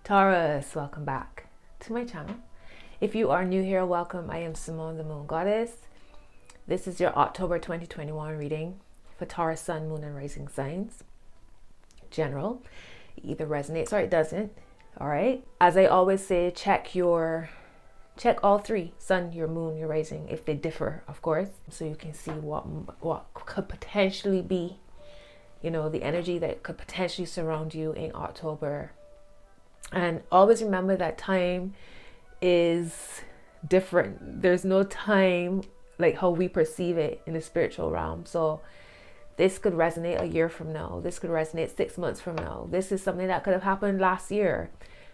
Taurus, welcome back to my channel. If you are new here, welcome. I am Simone, the Moon Goddess. This is your October 2021 reading for Taurus, Sun, Moon, and Rising signs. General. It either resonates or it doesn't. All right. As I always say, check all three: Sun, your Moon, your Rising, if they differ, of course, so you can see what could potentially be, the energy that could potentially surround you in October. And always remember that time is different. There's no time like how we perceive it in the spiritual realm. So this could resonate a year from now. This could resonate 6 months from now. This is something that could have happened last year.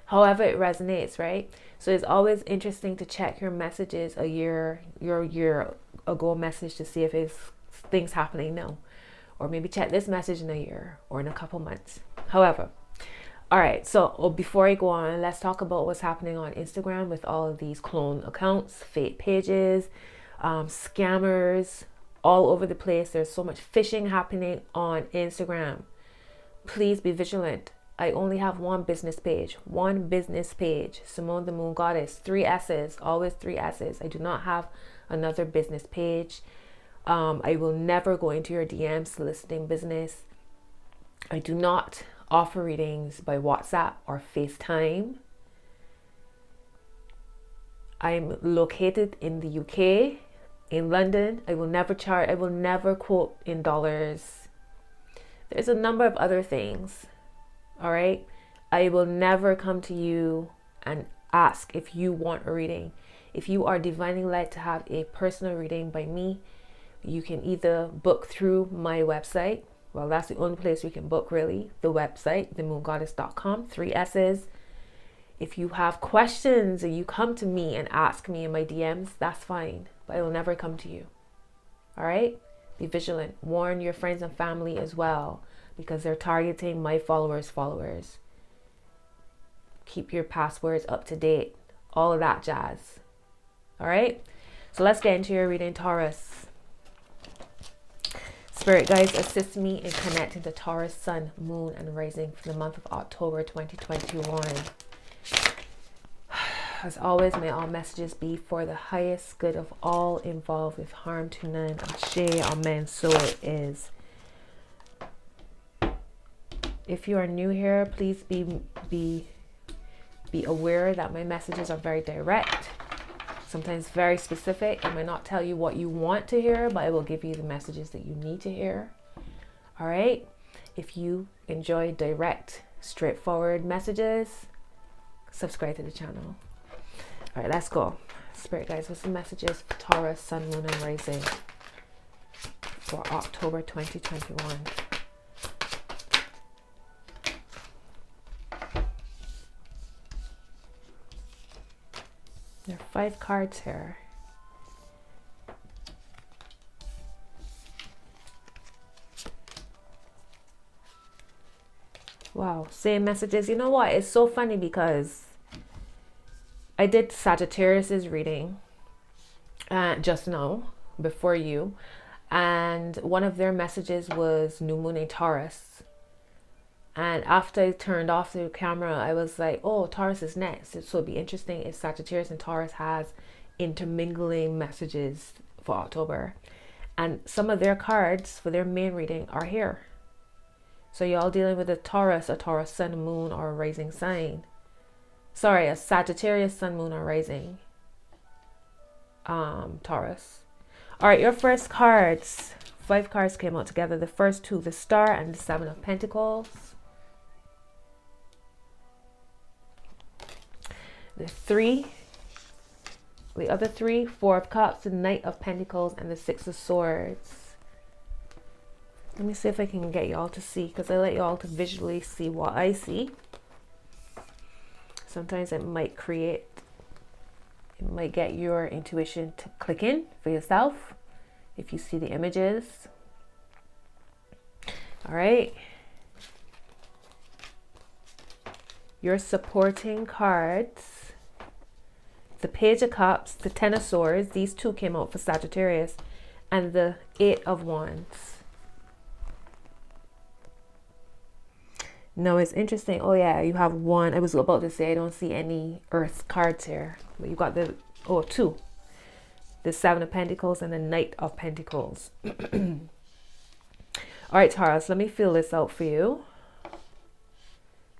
However it resonates, right? So it's always interesting to check your messages your year ago message to see if it's things happening now. Or maybe check this message in a year or in a couple months. However, all right, so before I go on, let's talk about what's happening on Instagram with all of these clone accounts, fake pages, scammers all over the place. There's so much phishing happening on Instagram. Please be vigilant. I only have one business page, Simone the Moon Goddess, 3 S's, always 3 S's. I do not have another business page. I will never go into your DMs soliciting business. I do not offer readings by WhatsApp or FaceTime. I'm located in the UK, in London. I will never quote in dollars. There's a number of other things. All right. I will never come to you and ask if you want a reading. If you are divinely led to have a personal reading by me, you can either book through my website. Well, that's the only place you can book, really. The website, themoongoddess.com, 3 S's. If you have questions and you come to me and ask me in my DMs, that's fine. But I will never come to you. All right? Be vigilant. Warn your friends and family as well, because they're targeting my followers. Keep your passwords up to date. All of that jazz. All right? So let's get into your reading, Taurus. Spirit guides, assist me in connecting to Taurus, Sun, Moon, and Rising for the month of October 2021. As always, may all messages be for the highest good of all involved, with harm to none. Ashe, amen. So it is. If you are new here, please be aware that my messages are very direct. Sometimes very specific. I might not tell you what you want to hear, but I will give you the messages that you need to hear. All right. If you enjoy direct, straightforward messages, subscribe to the channel. All right, let's go. Spirit guys, what's the messages for Taurus, Sun, Moon, and Rising for October 2021? There are 5 cards here. Wow, same messages. You know what? It's so funny because I did Sagittarius's reading just now before you, and one of their messages was New Moon in Taurus. And after I turned off the camera, I was like, oh, Taurus is next. So it'd be interesting if Sagittarius and Taurus has intermingling messages for October. And some of their cards for their main reading are here. So y'all dealing with a Taurus Sun, Moon, or a Rising sign. Sorry, a Sagittarius, Sun, Moon, or Rising. Taurus. All right, your first cards. 5 cards came out together. The first 2, the Star and the 7 of Pentacles. The other 3, 4 of Cups, the Knight of Pentacles, and the 6 of Swords. Let me see if I can get y'all to see, because I let y'all to visually see what I see. Sometimes it might get your intuition to click in for yourself if you see the images. All right. Your supporting cards. The Page of Cups, the 10 of Swords, these 2 came out for Sagittarius, and the 8 of Wands. No, it's interesting. Oh yeah, you have one. I was about to say I don't see any Earth cards here, but you got the two, the Seven of Pentacles and the Knight of Pentacles. All right, Taurus, let me fill this out for you.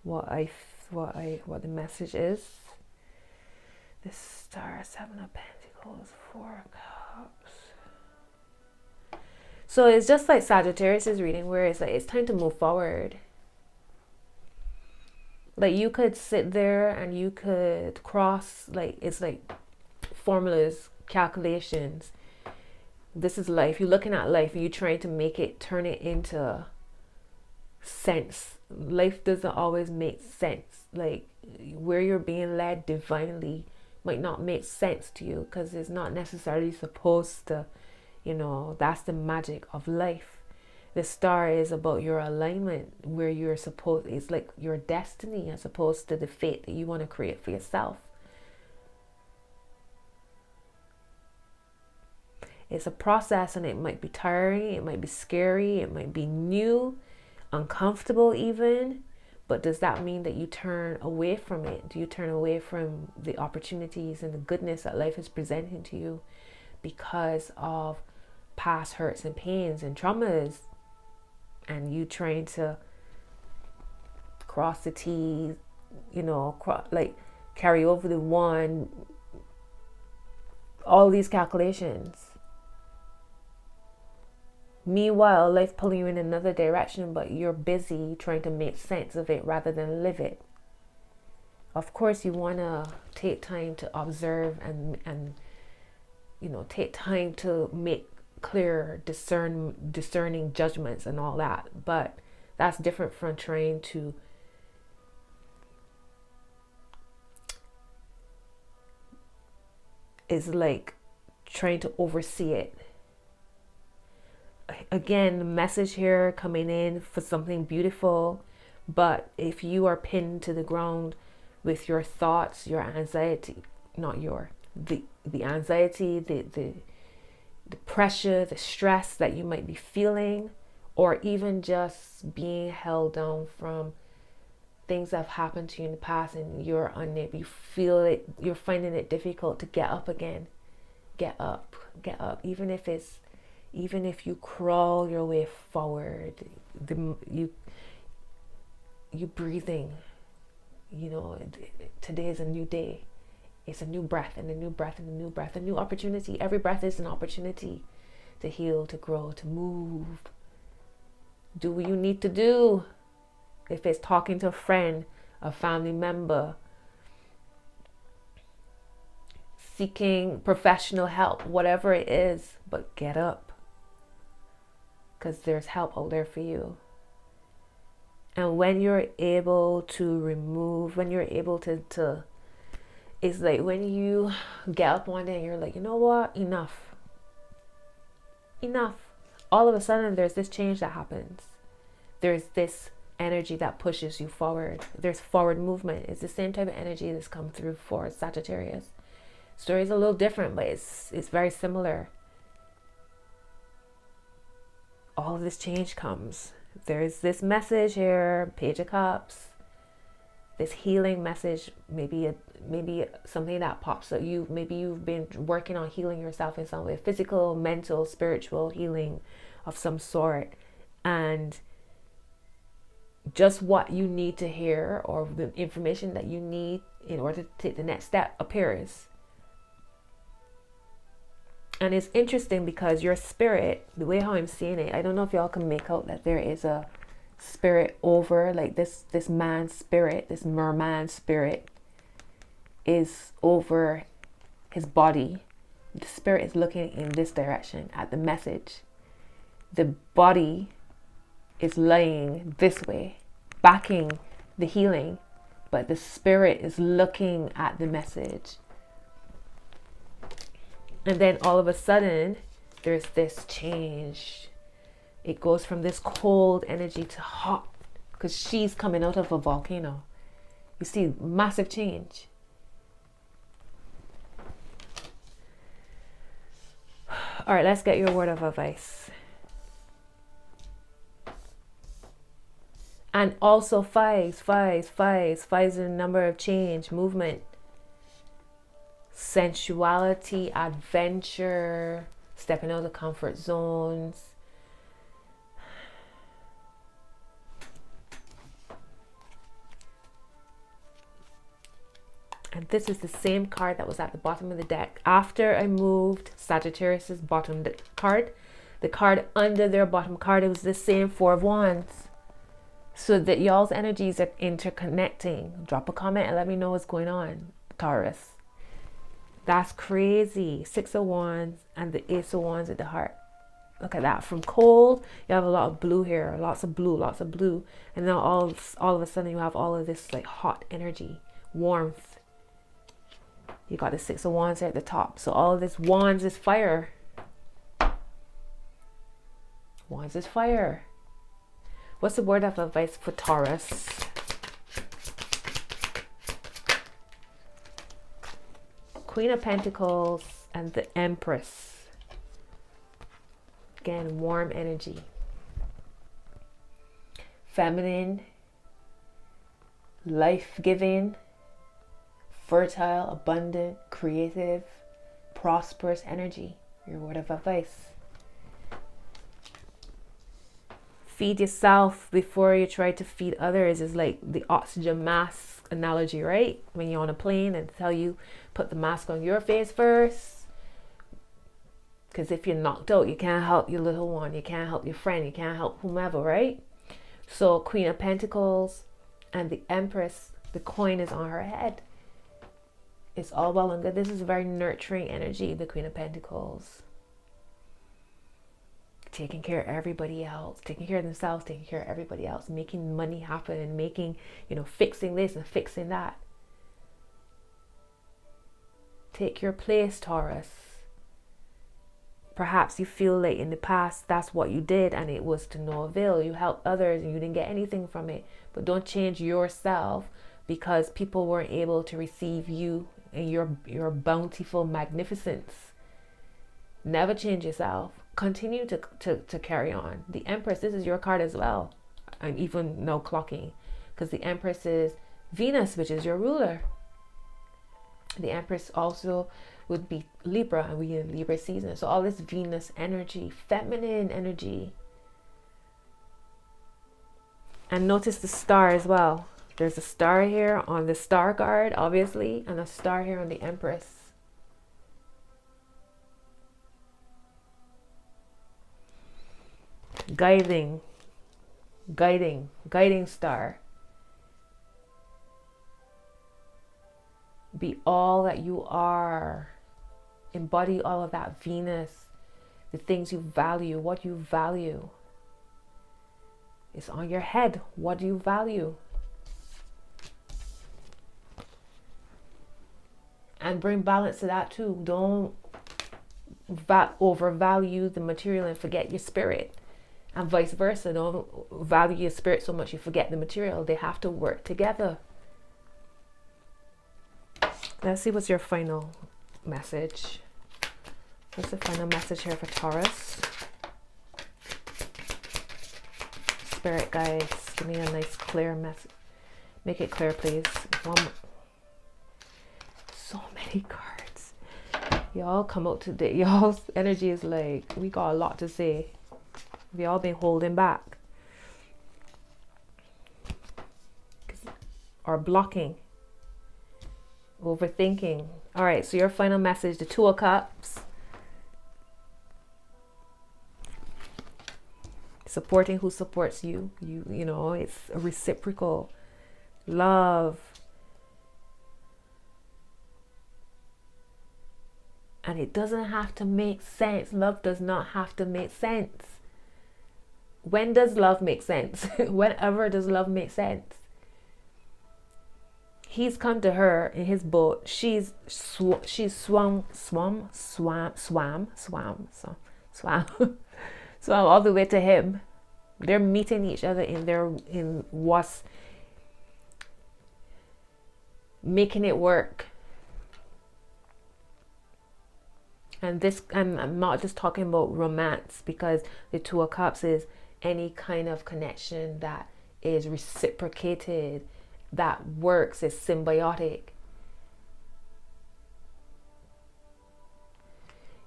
What the message is. The Star, Seven of Pentacles, Four of Cups. So it's just like Sagittarius is reading, where it's like it's time to move forward. Like you could sit there and you could cross, like it's like formulas, calculations. This is life. You're looking at life and you're trying to make it, turn it into sense. Life doesn't always make sense. Like where you're being led divinely might not make sense to you because it's not necessarily supposed to, that's the magic of life. The star is about your alignment, where you're supposed, it's like your destiny as opposed to the fate that you want to create for yourself. It's a process, and it might be tiring, it might be scary, it might be new, uncomfortable even, but does that mean that you turn away from it? Do you turn away from the opportunities and the goodness that life is presenting to you because of past hurts and pains and traumas, and you trying to cross the T's, like carry over the one, all these calculations? Meanwhile, life pulling you in another direction, but you're busy trying to make sense of it rather than live it. Of course, you want to take time to observe and take time to make clear, discerning judgments and all that. But that's different from trying to is like trying to oversee it. Again, the message here coming in for something beautiful, but if you are pinned to the ground with your thoughts, your anxiety, not your, the anxiety, the pressure, the stress that you might be feeling, or even just being held down from things that have happened to you in the past and you're unable, you feel it, you're finding it difficult to get up again. Get up, even if you crawl your way forward, you breathing, today is a new day. It's a new breath and a new breath and a new breath, a new opportunity. Every breath is an opportunity to heal, to grow, to move. Do what you need to do. If it's talking to a friend, a family member, seeking professional help, whatever it is, but get up. Because there's help out there for you. And when you're able to remove, when you're able to it's like when you get up one day and you're like, you know what, enough. All of a sudden there's this change that happens. There's this energy that pushes you forward. There's forward movement. It's the same type of energy that's come through for Sagittarius. Story's a little different, but it's very similar. All of this change comes. There's this message here, Page of Cups, this healing message, maybe something that pops up. Maybe you've been working on healing yourself in some way, physical, mental, spiritual healing of some sort, and just what you need to hear or the information that you need in order to take the next step appears. And it's interesting because your spirit, the way how I'm seeing it, I don't know if y'all can make out that there is a spirit over, like this man's spirit, this merman spirit is over his body. The spirit is looking in this direction at the message. The body is lying this way, backing the healing, but the spirit is looking at the message. And then all of a sudden, there's this change. It goes from this cold energy to hot, because she's coming out of a volcano. You see, massive change. All right, let's get your word of advice. And also fives is a number of change, movement, sensuality, adventure, stepping out of the comfort zones. And this is the same card that was at the bottom of the deck. After I moved Sagittarius's bottom card, the card under their bottom card, it was the same Four of Wands. So that y'all's energies are interconnecting. Drop a comment and let me know what's going on, Taurus. That's crazy. Six of Wands and the Ace of Wands at the heart. Look at that. From cold, you have a lot of blue here. Lots of blue. And now all of a sudden you have all of this like hot energy, warmth. You got the Six of Wands here at the top. So all of this Wands is fire. Wands is fire. What's the word of advice for Taurus? Queen of Pentacles and the Empress. Again, warm energy. Feminine, life-giving, fertile, abundant, creative, prosperous energy. Your word of advice. Feed yourself before you try to feed others is like the oxygen mask analogy, right? When you're on a plane and tell you put the mask on your face first, because if you're knocked out, you can't help your little one, you can't help your friend, you can't help whomever, right? So Queen of Pentacles and the Empress, the coin is on her head. It's all well and good. This is a very nurturing energy, the Queen of Pentacles. Taking care of everybody else, taking care of themselves, taking care of everybody else, making money happen and making, fixing this and fixing that. Take your place, Taurus. Perhaps you feel like in the past that's what you did and it was to no avail. You helped others and you didn't get anything from it. But don't change yourself because people weren't able to receive you and your bountiful magnificence. Never change yourself. Continue to carry on. The Empress, this is your card as well. I'm even now clocking because the Empress is Venus, which is your ruler. The Empress also would be Libra, and we in Libra season. So all this Venus energy, feminine energy. And notice the star as well. There's a star here on the star card, obviously, and a star here on the Empress. Guiding star. Be all that you are. Embody all of that Venus, the things you value, what you value. It's on your head. What do you value? And bring balance to that too. Don't overvalue the material and forget your spirit. And vice versa. Don't value your spirit so much you forget the material. They have to work together. Let's see what's your final message. What's the final message here for Taurus? Spirit guides, give me a nice clear message. Make it clear, please. So many cards. Y'all come out today. Y'all's energy is like, we got a lot to say. We all been holding back. Or blocking. Overthinking. All right, so your final message, the Two of Cups. Supporting who supports you. You know, it's a reciprocal love. And it doesn't have to make sense. Love does not have to make sense. When does love make sense? Whenever does love make sense? He's come to her in his boat. She's swam all the way to him. They're meeting each other in what's making it work. And this, I'm not just talking about romance, because the Two of Cups is any kind of connection that is reciprocated, that works, is symbiotic.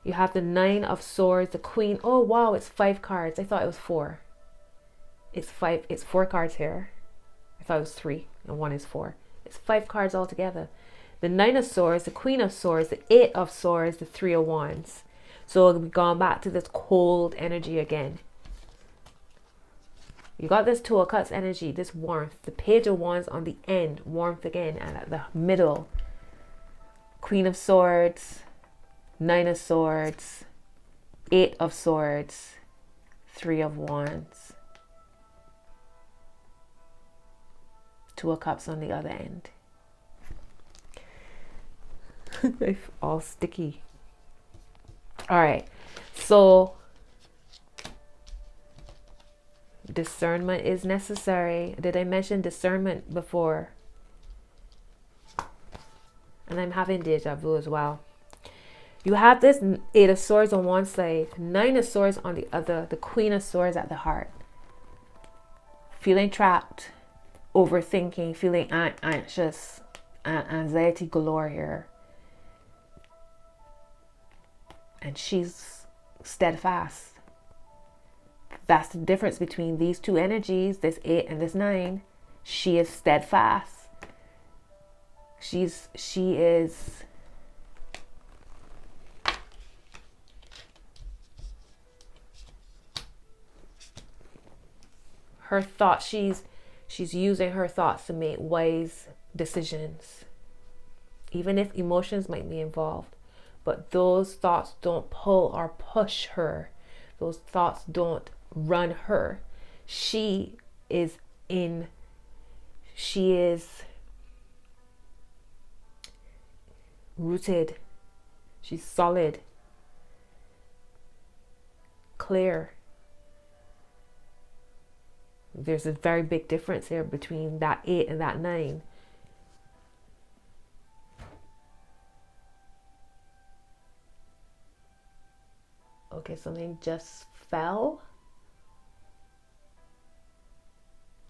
You have the Nine of Swords, the Queen. Oh wow, it's 5 cards. I thought it was 4. It's 5. It's 4 cards here. I thought it was 3 and 1 is 4. It's 5 cards altogether. The Nine of Swords, the Queen of Swords, the 8 of Swords, the 3 of Wands. So we've gone back to this cold energy again. You got this Two of Cups energy, this warmth. The Page of Wands on the end, warmth again. And at the middle, Queen of Swords, Nine of Swords, 8 of Swords, 3 of Wands. Two of Cups on the other end. They're all sticky. All right, so discernment is necessary. Did I mention discernment before? And I'm having deja vu as well. You have this 8 of Swords on one side, 9 of Swords on the other, the Queen of Swords at the heart. Feeling trapped, overthinking, feeling anxious, anxiety galore here. And she's steadfast. That's the difference between these two energies, this 8 and this 9. She is steadfast. She is her thoughts, she's using her thoughts to make wise decisions, even if emotions might be involved. But those thoughts don't pull or push her. Those thoughts don't run her. She is rooted. She's solid, clear. There's a very big difference here between that 8 and that 9. Okay, something just fell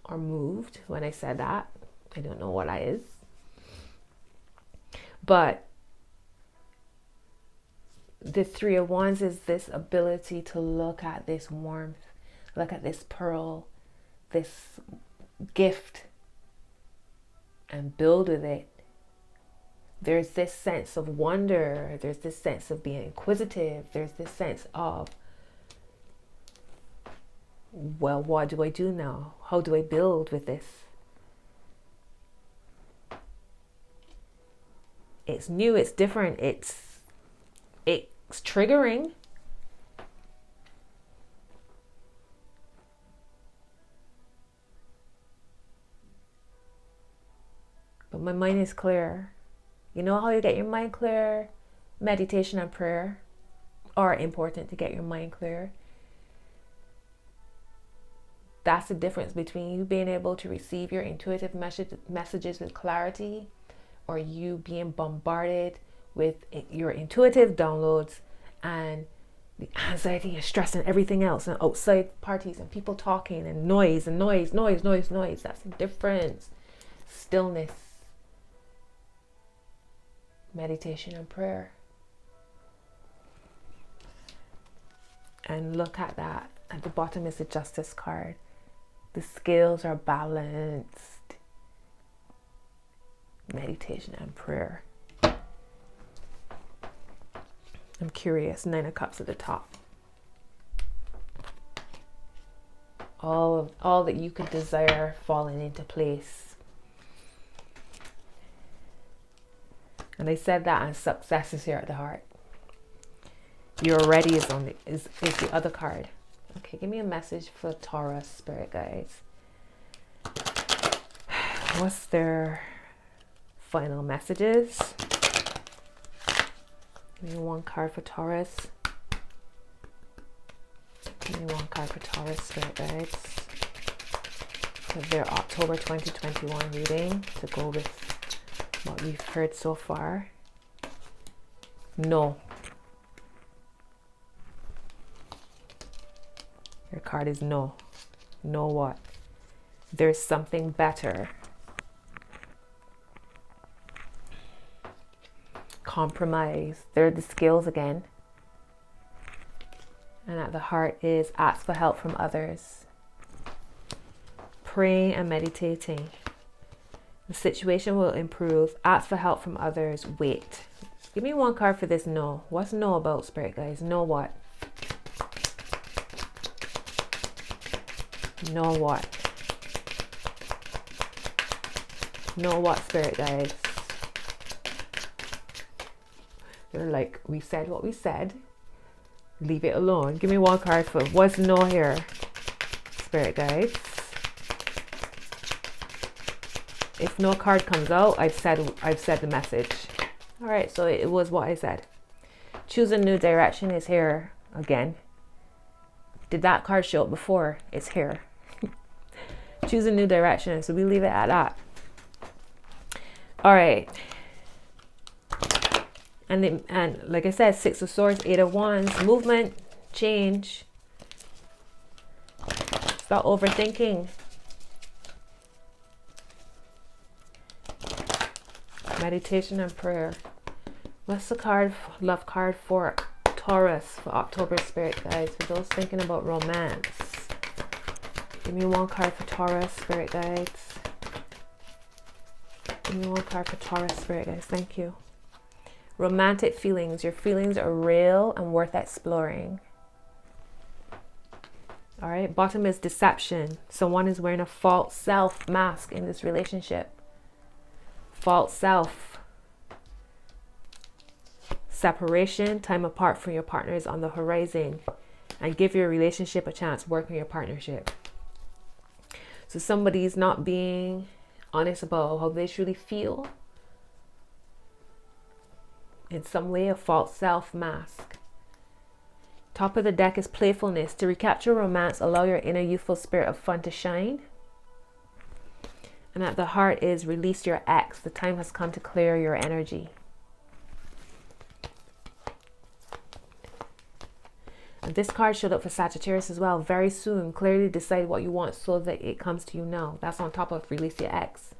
or moved when I said that. I don't know what that is. But the 3 of Wands is this ability to look at this warmth, look at this pearl, this gift, and build with it. There's this sense of wonder. There's this sense of being inquisitive. There's this sense of, well, what do I do now? How do I build with this? It's new, it's different, it's triggering. But my mind is clear. You know how you get your mind clear? Meditation and prayer are important to get your mind clear. That's the difference between you being able to receive your intuitive messages with clarity, or you being bombarded with your intuitive downloads and the anxiety and stress and everything else, and outside parties and people talking and noise. That's the difference. Stillness, meditation and prayer. And look at that. At the bottom is the Justice card. The scales are balanced. Meditation and prayer. I'm curious. 9 of Cups at the top. All that you could desire falling into place. And I said that, and success is here at the heart. You're ready is the other card. Okay, give me a message for Taurus, spirit guides. What's their final messages? Give me one card for Taurus. Give me one card for Taurus, spirit guides. For their October 2021 reading, to go with what we've heard so far. No. Your card is no. No what? There's something better. Compromise. They're the scales again. And at the heart is ask for help from others. Praying and meditating. The situation will improve. Ask for help from others. Wait. Give me one card for this no. What's no about, Spirit guys? Know what? Know what? Know what, Spirit guys? They're like, we said what we said. Leave it alone. Give me one card for what's no here, Spirit guides. If no card comes out, I've said the message. All right, so it was what I said. Choose a new direction is here again. Did that card show up before? It's here. Choose a new direction. So we leave it at that. All right. And like I said, Six of Swords, Eight of Wands, movement, change. Stop overthinking. Meditation and prayer. What's the card, love card for Taurus for October, Spirit guides? For those thinking about romance. Give me one card for Taurus, Spirit guides. Give me one card for Taurus, Spirit guides. Thank you. Romantic feelings. Your feelings are real and worth exploring. All right. Bottom is deception. Someone is wearing a false self mask in this relationship. False self. Separation. Time apart from your partner is on the horizon. And give your relationship a chance. Work on your partnership. So somebody's not being honest about how they truly feel. In some way, a false self mask. Top of the deck is playfulness. To recapture romance, allow your inner youthful spirit of fun to shine. And at the heart is release your ex. The time has come to clear your energy. And this card showed up for Sagittarius as well. Very soon, clearly decide what you want so that it comes to you now. That's on top of release your ex.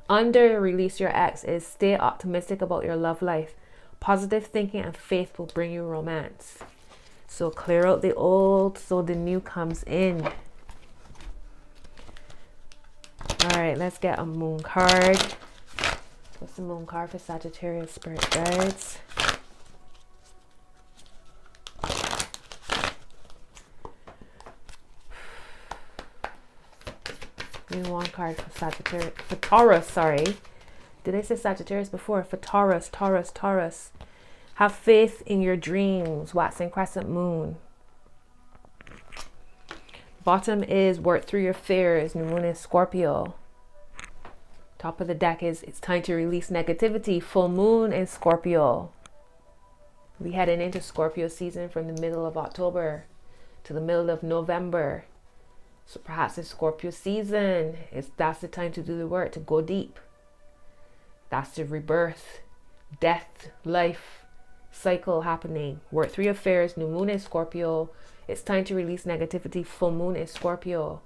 Under release your ex is stay optimistic about your love life. Positive thinking and faith will bring you romance. So clear out the old so the new comes in. All right, let's get a moon card. What's the moon card for Sagittarius, Spirit guides? Give me one card for Sagittarius, for Taurus, sorry. Did I say Sagittarius before? For Taurus, Taurus, Taurus. Have faith in your dreams. Waxing crescent moon. Bottom is work through your fears. New moon is Scorpio. Top of the deck is it's time to release negativity. Full moon in Scorpio. We heading into Scorpio season from the middle of October to the middle of November. So perhaps it's Scorpio season. That's the time to do the work, to go deep. That's the rebirth, death, life cycle happening. Work through your affairs. New moon is Scorpio. It's time to release negativity. Full moon is Scorpio.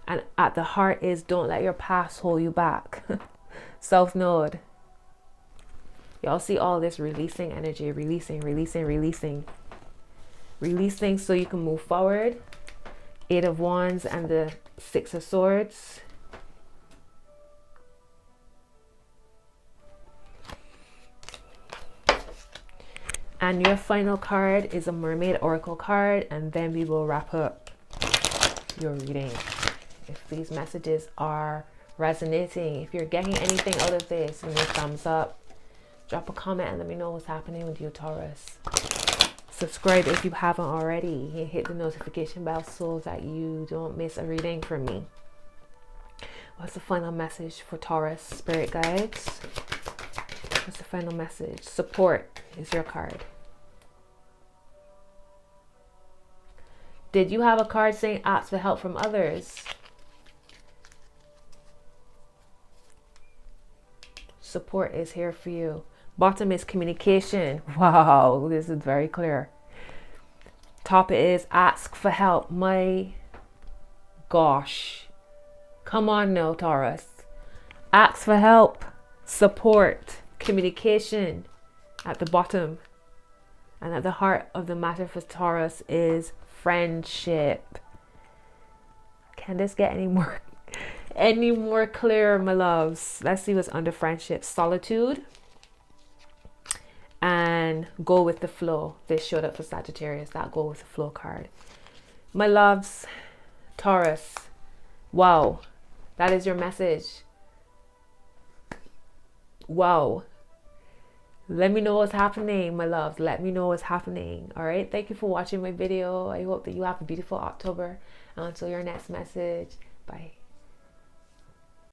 And at the heart is don't let your past hold you back. South Node. Y'all see all this releasing energy. Releasing, releasing, releasing. Releasing so you can move forward. Eight of Wands and the Six of Swords. And your final card is a Mermaid Oracle card, and then we will wrap up your reading. If these messages are resonating, if you're getting anything out of this, give me a thumbs up. Drop a comment and let me know what's happening with you, Taurus. Subscribe if you haven't already. Hit the notification bell so that you don't miss a reading from me. What's the final message for Taurus, Spirit guides? What's the final message? Support is your card. Did you have a card saying ask for help from others? Support is here for you. Bottom is communication. Wow, this is very clear. Top is ask for help. My gosh. Come on now, Taurus. Ask for help, support, communication at the bottom. And at the heart of the matter for Taurus is friendship. Can this get any more clear, my loves? Let's see what's under friendship. Solitude and go with the flow. This showed up for Sagittarius, that go with the flow card. My loves, Taurus, wow, that is your message. Wow. Let me know what's happening, my loves. Let me know what's happening. All right. Thank you for watching my video. I hope that you have a beautiful October. And until your next message, bye.